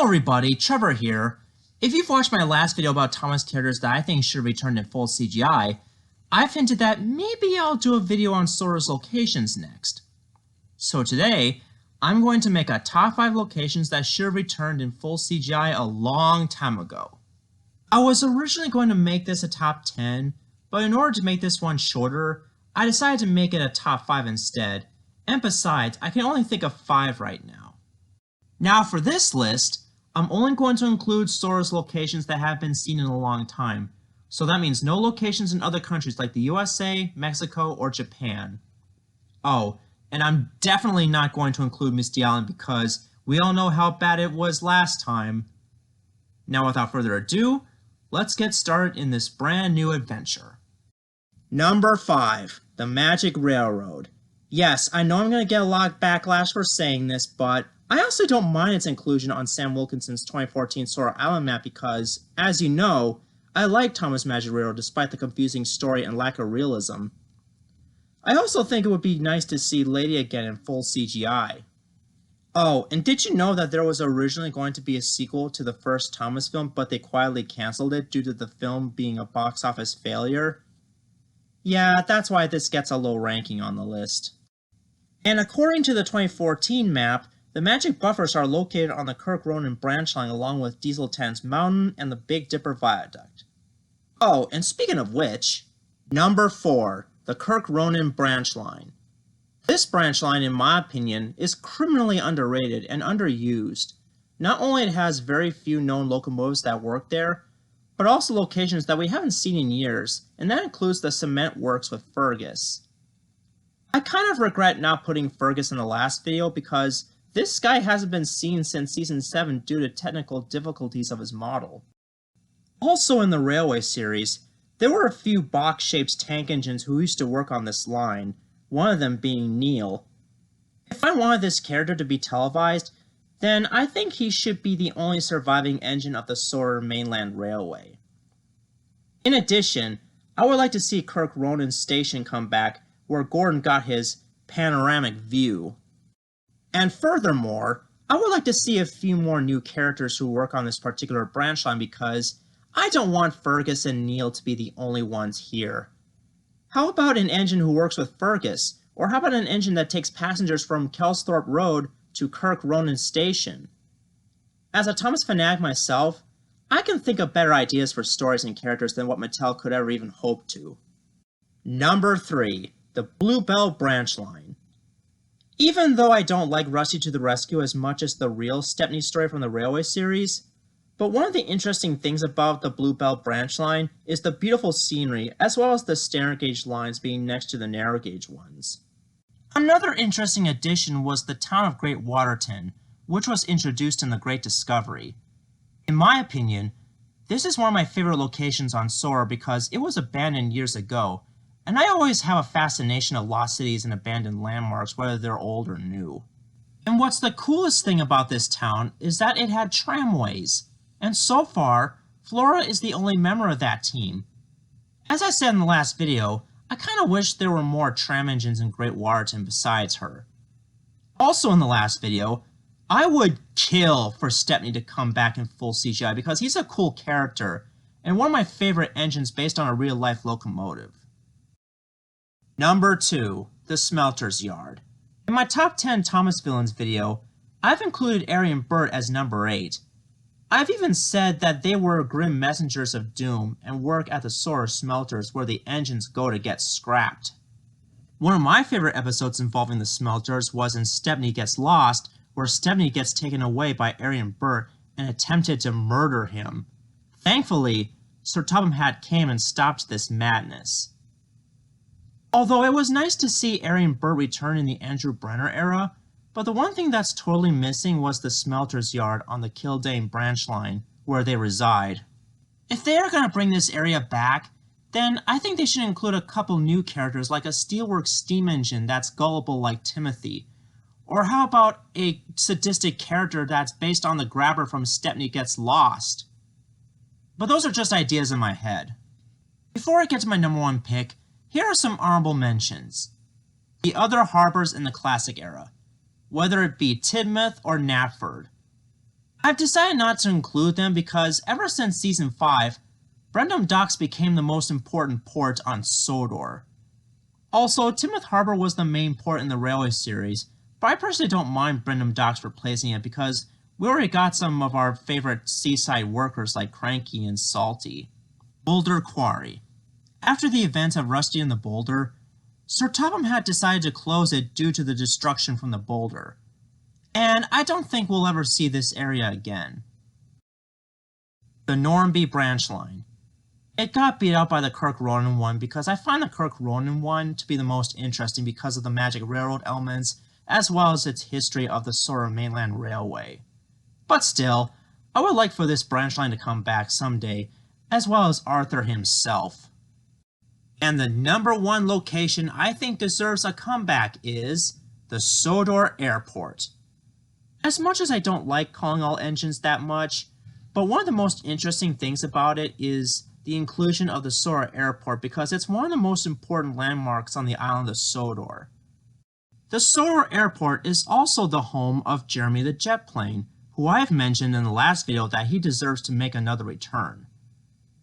Hello everybody, Trevor here. If you've watched my last video about Thomas characters that I think should return in full CGI, I've hinted that maybe I'll do a video on Sodor's locations next. So today, I'm going to make a top 5 locations that should have returned in full CGI a long time ago. I was originally going to make this a top 10, but in order to make this one shorter, I decided to make it a top 5 instead, and besides, I can only think of 5 right now. Now for this list, I'm only going to include Sodor's locations that have been seen in a long time, so that means no locations in other countries like the USA, Mexico, or Japan. Oh, and I'm definitely not going to include Misty Island because we all know how bad it was last time. Now without further ado, let's get started in this brand new adventure. Number 5, the Magic Railroad. Yes, I know I'm going to get a lot of backlash for saying this, but I also don't mind its inclusion on Sam Wilkinson's 2014 Sodor Island map because, as you know, I like Thomas' Magic Railroad despite the confusing story and lack of realism. I also think it would be nice to see Lady again in full CGI. Oh, and did you know that there was originally going to be a sequel to the first Thomas film, but they quietly cancelled it due to the film being a box office failure? Yeah, that's why this gets a low ranking on the list. And according to the 2014 map, the magic buffers are located on the Kirk Ronin branch line along with Diesel 10's Mountain and the Big Dipper Viaduct. Oh, and speaking of which, number 4, the Kirk Ronin branch line. This branch line, in my opinion, is criminally underrated and underused. Not only it has very few known locomotives that work there, but also locations that we haven't seen in years, and that includes the cement works with Fergus. I kind of regret not putting Fergus in the last video because this guy hasn't been seen since Season 7 due to technical difficulties of his model. Also in the Railway series, there were a few box-shaped tank engines who used to work on this line, one of them being Neil. If I wanted this character to be televised, then I think he should be the only surviving engine of the Sodor Mainland Railway. In addition, I would like to see Kirk Ronin's station come back where Gordon got his panoramic view. And furthermore, I would like to see a few more new characters who work on this particular branch line because I don't want Fergus and Neil to be the only ones here. How about an engine who works with Fergus? Or how about an engine that takes passengers from Kelsthorpe Road to Kirk Ronin Station? As a Thomas fanatic myself, I can think of better ideas for stories and characters than what Mattel could ever even hope to. Number 3, the Bluebell branch line. Even though I don't like Rusty to the Rescue as much as the real Stepney story from the Railway series, but one of the interesting things about the Bluebell branch line is the beautiful scenery as well as the standard gauge lines being next to the narrow gauge ones. Another interesting addition was the town of Great Waterton, which was introduced in The Great Discovery. In my opinion, this is one of my favorite locations on Sodor because it was abandoned years ago, and I always have a fascination of lost cities and abandoned landmarks, whether they're old or new. And what's the coolest thing about this town is that it had tramways, and so far, Flora is the only member of that team. As I said in the last video, I kinda wish there were more tram engines in Great Waterton besides her. Also in the last video, I would kill for Stepney to come back in full CGI because he's a cool character, and one of my favorite engines based on a real-life locomotive. Number 2, the Smelters Yard. In my top 10 Thomas villains video, I've included Ari and Bert as number 8. I've even said that they were grim messengers of doom and work at the Sodor smelters where the engines go to get scrapped. One of my favorite episodes involving the smelters was in Stepney Gets Lost, where Stepney gets taken away by Ari and Bert and attempted to murder him. Thankfully, Sir Topham Hatt came and stopped this madness. Although it was nice to see Ari and Bert return in the Andrew Brenner era, but the one thing that's totally missing was the Smelters Yard on the Kildane branch line, where they reside. If they are going to bring this area back, then I think they should include a couple new characters like a steelworks steam engine that's gullible like Timothy. Or how about a sadistic character that's based on the grabber from Stepney Gets Lost? But those are just ideas in my head. Before I get to my number 1 pick, here are some honorable mentions. The other harbors in the classic era, whether it be Tidmouth or Knapford. I've decided not to include them because ever since Season 5, Brendam Docks became the most important port on Sodor. Also, Timoth Harbor was the main port in the railway series, but I personally don't mind Brendam Docks replacing it because we already got some of our favorite seaside workers like Cranky and Salty. Boulder Quarry. After the events of Rusty and the Boulder, Sir Topham had decided to close it due to the destruction from the boulder. And I don't think we'll ever see this area again. The Normanby Branch Line. It got beat out by the Kirk Ronin one because I find the Kirk Ronin one to be the most interesting because of the magic railroad elements as well as its history of the Sodor Mainland Railway. But still, I would like for this branch line to come back someday, as well as Arthur himself. And the #1 location I think deserves a comeback is the Sodor Airport. As much as I don't like calling all engines that much, but one of the most interesting things about it is the inclusion of the Sodor Airport because it's one of the most important landmarks on the island of Sodor. The Sodor Airport is also the home of Jeremy the Jet Plane, who I have mentioned in the last video that he deserves to make another return.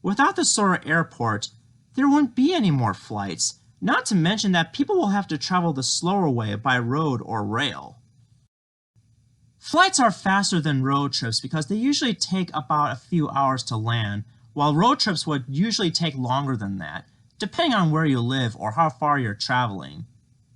Without the Sodor Airport, there wouldn't be any more flights, not to mention that people will have to travel the slower way by road or rail. Flights are faster than road trips because they usually take about a few hours to land, while road trips would usually take longer than that, depending on where you live or how far you're traveling.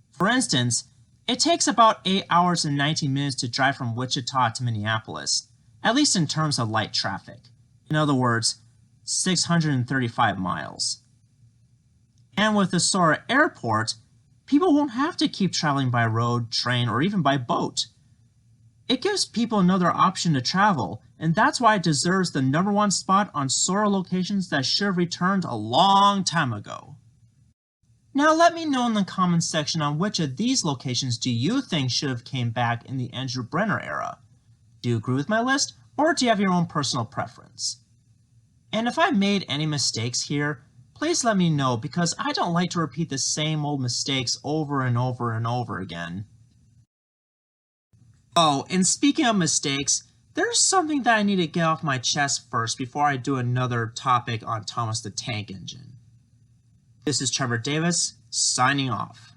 For instance, it takes about 8 hours and 19 minutes to drive from Wichita to Minneapolis, at least in terms of light traffic. In other words, 635 miles. And with the Sodor Airport, people won't have to keep traveling by road, train, or even by boat. It gives people another option to travel, and that's why it deserves the #1 spot on Sodor locations that should have returned a long time ago. Now let me know in the comments section on which of these locations do you think should have came back in the Andrew Brenner era. Do you agree with my list, or do you have your own personal preference? And if I made any mistakes here, please let me know because I don't like to repeat the same old mistakes over and over and over again. Oh, and speaking of mistakes, there's something that I need to get off my chest first before I do another topic on Thomas the Tank Engine. This is Trevor Davis, signing off.